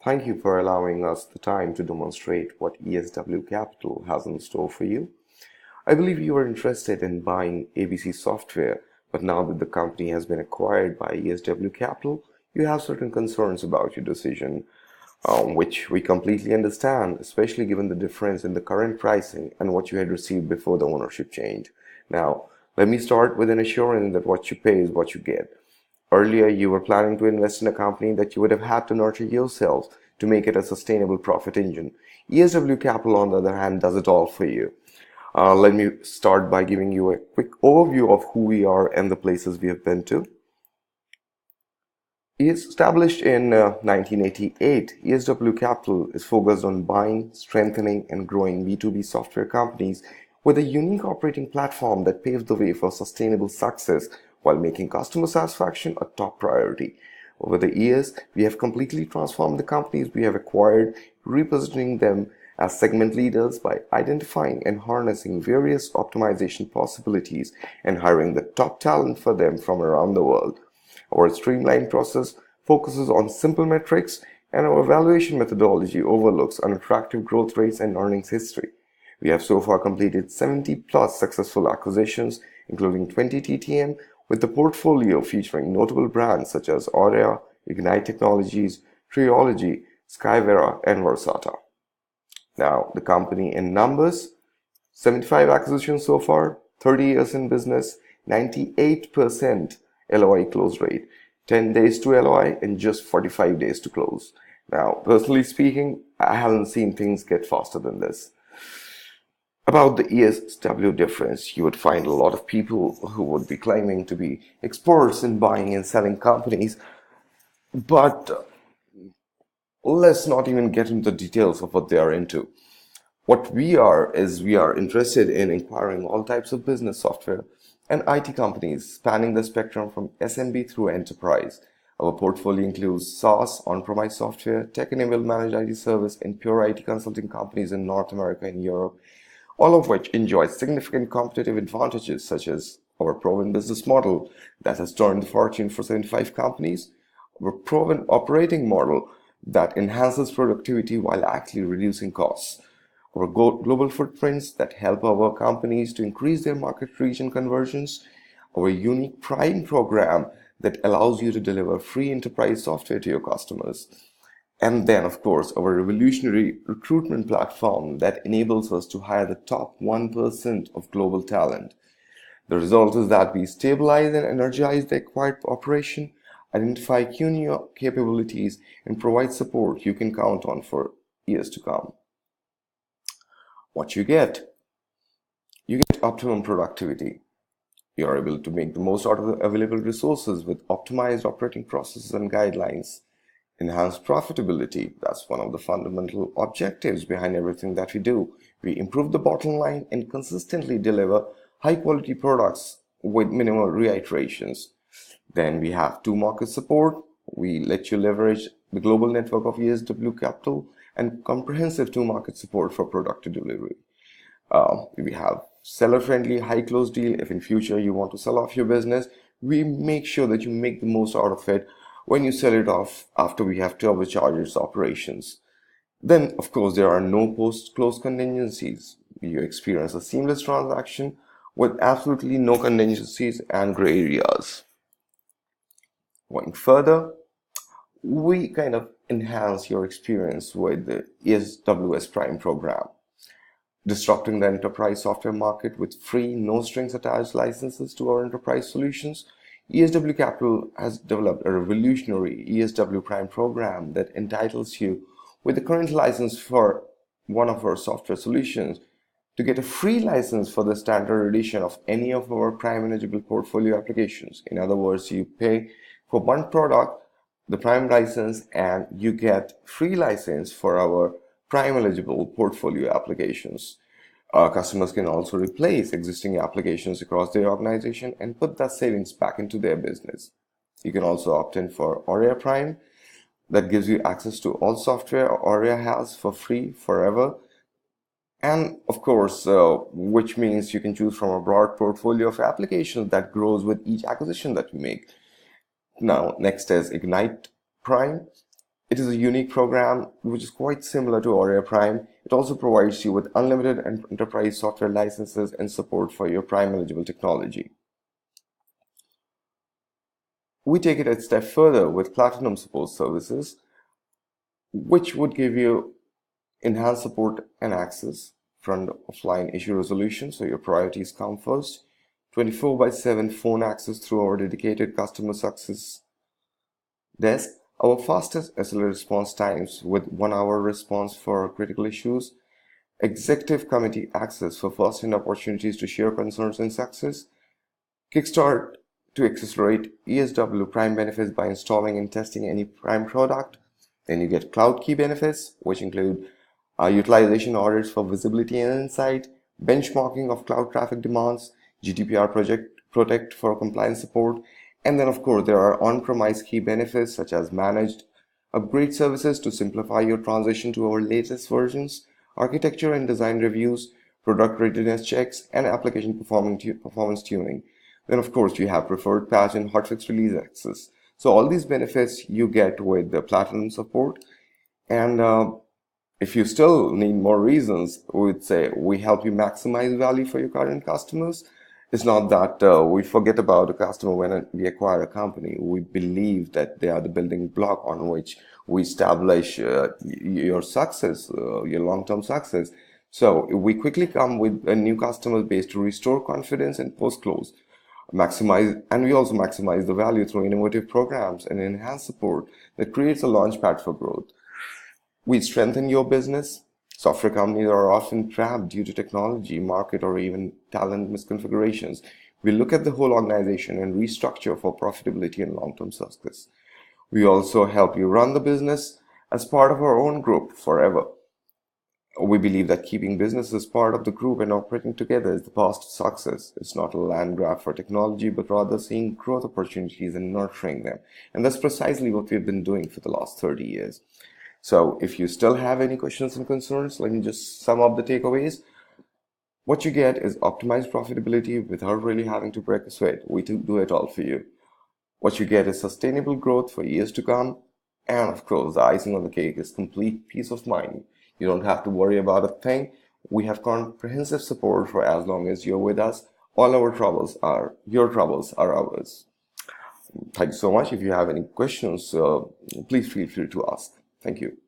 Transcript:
Thank you for allowing us the time to demonstrate what ESW Capital has in store for you. I believe you are interested in buying ABC software, but now that the company has been acquired by ESW Capital, you have certain concerns about your decision, which we completely understand, especially given the difference in the current pricing and what you had received before the ownership change. Now, let me start with an assurance that what you pay is what you get. Earlier, you were planning to invest in a company that you would have had to nurture yourself to make it a sustainable profit engine. ESW Capital, on the other hand, does it all for you. Let me start by giving you a quick overview of who we are and the places we have been to. Established in 1988, ESW Capital is focused on buying, strengthening, and growing B2B software companies with a unique operating platform that paves the way for sustainable success while making customer satisfaction a top priority. Over the years, we have completely transformed the companies we have acquired, repositioning them as segment leaders by identifying and harnessing various optimization possibilities and hiring the top talent for them from around the world. Our streamlined process focuses on simple metrics, and our evaluation methodology overlooks unattractive growth rates and earnings history. We have so far completed 70 plus successful acquisitions, including 20 TTM, with the portfolio featuring notable brands such as Aurea, Ignite Technologies, Triology, Skyvera, and Versata. Now, the company in numbers: 75 acquisitions so far, 30 years in business, 98% LOI close rate, 10 days to LOI, and just 45 days to close. Now, personally speaking, I haven't seen things get faster than this. About the ESW difference, you would find a lot of people who would be claiming to be experts in buying and selling companies, but let's not even get into the details of what they are into. What we are is we are interested in acquiring all types of business software and IT companies spanning the spectrum from SMB through enterprise. Our portfolio includes SaaS, on-premise software, tech-enabled managed IT service, and pure IT consulting companies in North America and Europe, all of which enjoy significant competitive advantages such as our proven business model that has turned the fortune for 75 companies, our proven operating model that enhances productivity while actually reducing costs, our global footprints that help our companies to increase their market reach and conversions, our unique Prime program that allows you to deliver free enterprise software to your customers, and then, of course, our revolutionary recruitment platform that enables us to hire the top 1% of global talent. The result is that we stabilize and energize the acquired operation, identify key new capabilities, and provide support you can count on for years to come. What you get optimum productivity. You are able to make the most out of the available resources with optimized operating processes and guidelines. Enhanced profitability. That's one of the fundamental objectives behind everything that we do. We improve the bottom line and consistently deliver high quality products with minimal reiterations. Then we have to-market support. We let you leverage the global network of ESW Capital and comprehensive to-market support for product delivery. We have seller-friendly high close deal. If in future you want to sell off your business, we make sure that you make the most out of it when you sell it off after we have turbocharged its operations. Then, of course, there are no post-close contingencies. You experience a seamless transaction with absolutely no contingencies and gray areas. Going further, we kind of enhance your experience with the ESWS Prime program, disrupting the enterprise software market with free, no strings attached licenses to our enterprise solutions. ESW Capital has developed a revolutionary ESW Prime program that entitles you with the current license for one of our software solutions to get a free license for the standard edition of any of our Prime eligible portfolio applications. In other words, you pay for one product, the Prime license, and you get free license for our Prime eligible portfolio applications. Customers can also replace existing applications across their organization and put that savings back into their business. You can also opt in for Aurea Prime that gives you access to all software Aurea has for free forever. And of course, which means you can choose from a broad portfolio of applications that grows with each acquisition that you make. Now, next is Ignite Prime. It is a unique program which is quite similar to Aurea Prime. It also provides you with unlimited enterprise software licenses and support for your Prime eligible technology. We take it a step further with Platinum Support Services, which would give you enhanced support and access, front offline issue resolution, so your priorities come first, 24/7 phone access through our dedicated customer success desk, our fastest SLA response times with 1 hour response for critical issues, executive committee access for first-hand opportunities to share concerns and success, Kickstart to accelerate ESW Prime benefits by installing and testing any Prime product. Then you get cloud key benefits, which include utilization orders for visibility and insight, benchmarking of cloud traffic demands, GDPR protect for compliance support, and then of course there are on-premise key benefits such as managed upgrade services to simplify your transition to our latest versions, architecture and design reviews, product readiness checks, and application performance tuning. Then of course you have preferred patch and hotfix release access. So all these benefits you get with the Platinum support. And if you still need more reasons, we would say we help you maximize value for your current customers. It's not that we forget about a customer when we acquire a company. We believe that they are the building block on which we establish your success, your long-term success. So we quickly come with a new customer base to restore confidence and post-close. And we also maximize the value through innovative programs and enhanced support that creates a launchpad for growth. We strengthen your business. Software companies are often trapped due to technology, market, or even talent misconfigurations. We look at the whole organization and restructure for profitability and long-term success. We also help you run the business as part of our own group forever. We believe that keeping business as part of the group and operating together is the path to success. It's not a land grab for technology, but rather seeing growth opportunities and nurturing them. And that's precisely what we've been doing for the last 30 years. So if you still have any questions and concerns, let me just sum up the takeaways. What you get is optimized profitability without really having to break a sweat. We do it all for you. What you get is sustainable growth for years to come. And of course, the icing on the cake is complete peace of mind. You don't have to worry about a thing. We have comprehensive support for as long as you're with us. All your troubles are ours. Thank you so much. If you have any questions, please feel free to ask. Thank you.